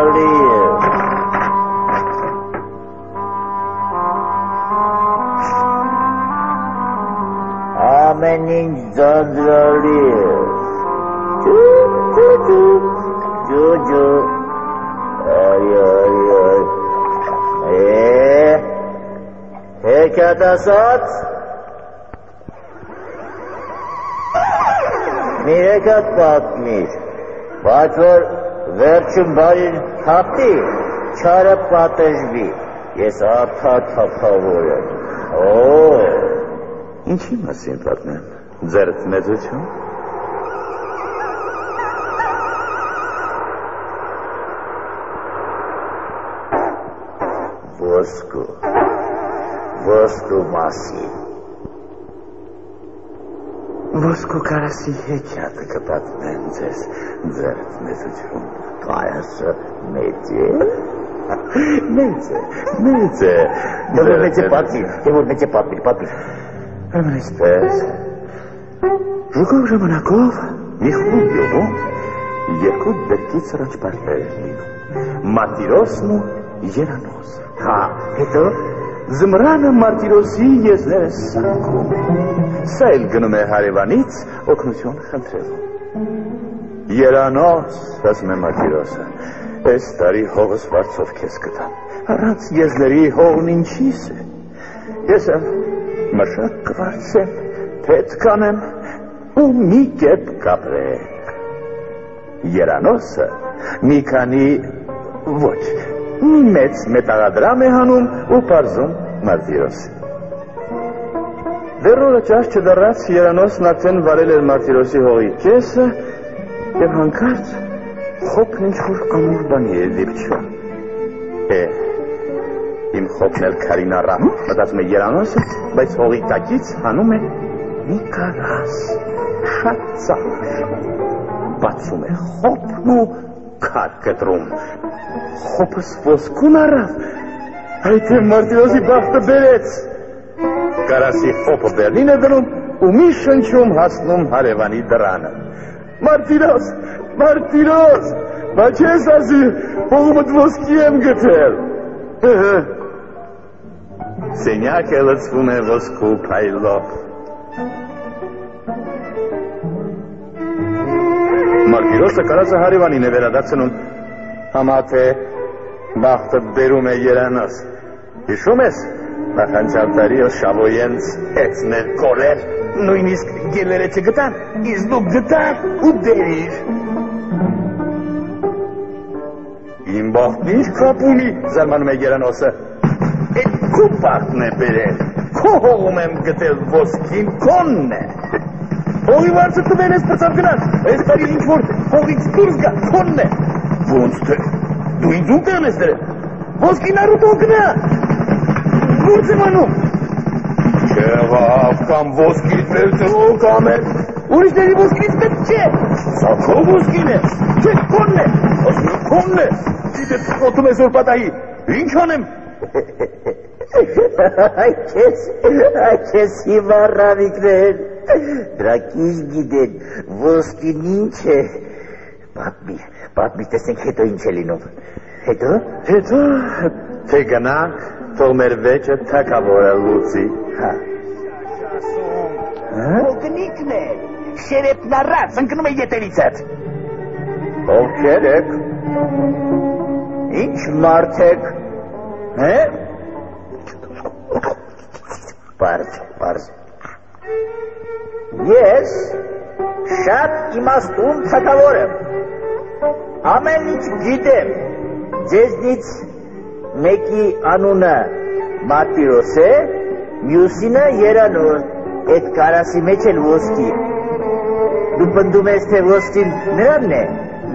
ձանձրալի է։ Ամեն ինչ ձանձրալի է։ Ջուջու Հեքիաթ ասած մի հեքիաթ պատմիր, բայց որ վերջում բարին թափի, չարը պատժվի, ես արդա թափավոր եմ։ Ինչի մասին պատմեմ, ձերդ մեծություն։ Ոսկու մասին։ Ոսկու կարասի հեքիաթը կպատմեմ ձեզ, ձերդ մեծություն։ Կարասը մեծ է։ Մեծ է։ Եվ որ մեծ է պատմիր։ Ուրեմն այսպես, ժուկով ժամանակով մի խումբ յուղում երկու դրկի սրաճպարներ լինում, Մարտիրոսն ու Երանոսը։ Հետո Զմրանը Մարտիրոսի եզները սարքում, սա էլ գնում է հարևանից օգնություն խնդրելու։ Երանոս, ասում է Մարտիրոսը, այս տարի հողս վարձով քեզ կտամ, առանց եզների հողն ինչիս է։ Ես եմ մշակ կվարձեմ, թեթ կանեմ ու մի կետ կապրեք։ Երանոսը մի քանի ոչ, մի մեծ մետաղադրամ է հանում ու պարզում Մարտիրոսը։ Դեռ օրը ճաշ չդառած Երանոսն արդեն վարել էր Մարտիրոսի հողի կեսը և հանկարծ խոպն ինչ-որ ամուր բանի է դիպչում։ Իմ խոպն էլ քարին առավ, մտածում է Երանոսը, բայց հողի տակից հանում է մի կարաս, շատ ծանր։ Բացում է խոպն ու քար կտրում։ Խոպս ոսկուն առավ, այդ է Մարտիրոսի բախտը բերեց։ Կարասի խոպը բերնին է դնում ու մի շնչում հասնում հարևանի դռանը։ Մարտիրոս, բա չես ասի, հողումդ ոսկի եմ գտել։ Սենյակը լցվում է ոսկու փայլով։ Մարտիրոսը կարասը հարևանին է վերադարձնում, համա թե բախտը բերում է Երանոս։ Հիշում ես, նախանցյալ տարի Շավոյենց էծներ կորեր, նույնիսկ գելերը չգտան, իսկ դու գտար ու դերիր։ Իմ բախտն ինչ կապ ունի, զարմանում է Երանոսը։ Էդ քո բախտն է բերել, քո հողում եմ գտել ոսկին, քոնն է։ Հողի վարձը տվել ես պրծավ գնաց, այս տարի ինչ-որ հողից դուրս գա, քոնն է։ Ոնց թե, դու ինձ ում տեղ ես դրել, ոսկին առուտով գնա, ուրց եմ անում։ Չեղավ, կամ ոսկից մեր տրող կամ է, ուրիշների ոսկից պետք չէ, սա քո ոսկին է, չէ քոնն է, ասում քոնն է, դիտը խոտում ես որ պատահի, ինչ անեմ։ Այքես հիմա ռավիկներ, դրանք ինչ գիտեն, ոսկին ինչ է։ Պատմի, տեսնենք հետո ինչ է լինում։ Հետո, թե գնանք, թող մեր վեճը թակավորը լուծի։ Ոգնիկն է, շերեպն առած, ընկնում է ետերիցդ։ Ովքեր եք, ինչ մարդ եք, Պարզ։ Ես շատ իմաստուն թակավոր եմ, ամեն ինչ գիտեմ, ձեզնից մեկի անունը Մարտիրոս է, մյուսինը Երանոս, այդ կարասի մեջ էլ ոսկի։ Դու պնդում ես, թե ոսկին նրանն է,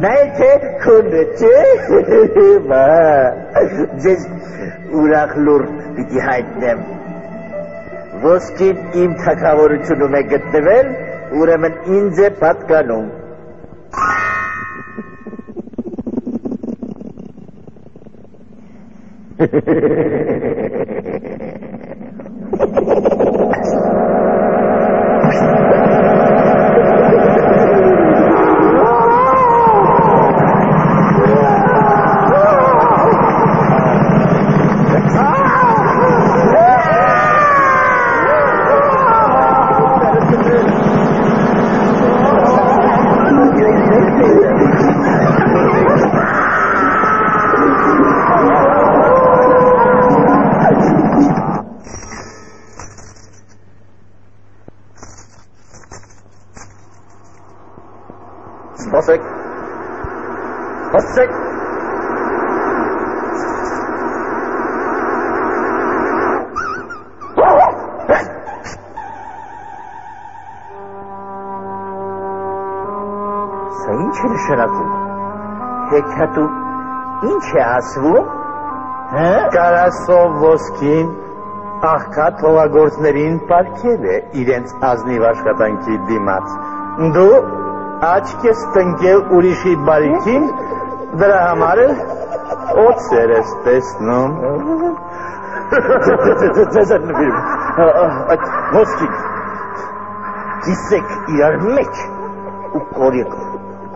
նա է թե քոնը, չէ։ Ձեզ ուրախ լուր պիտի հայտնեմ։ Ոսկին իմ թագավորությունում է գտնվել, ուրեմն ինձ է պատկանում։ Խոսեք։ Խոսեք։ Սա ինչ է նշանակում։ Հեքիաթու ինչ է ասվում։ Կարասով ոսկին աղքատ հողագործներին պարգև է իրենց ազնիվ աշխատանքի դիմաց։ Դու աչք ես տնկել ուրիշի բարիքին, դրա համար էլ օձեր ես տեսնում։ Ձեզ են նվիրում, այդ ոսկին, կիսեք իրար մեջ ու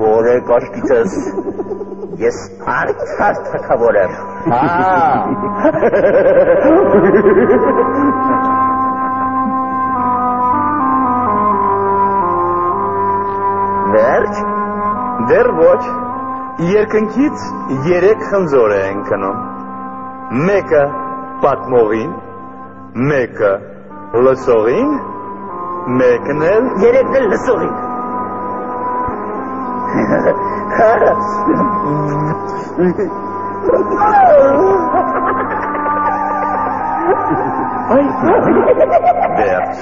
կորեք աշկիցս, ես արդար թակավոր եմ։ Վերջ։ Դեռ ոչ, երկնքից 3 խնձոր է ընկնում, մեկը պատմողին, մեկը լսողին, մեկն էլ Երեքն էլ լսողին։ Վերջ։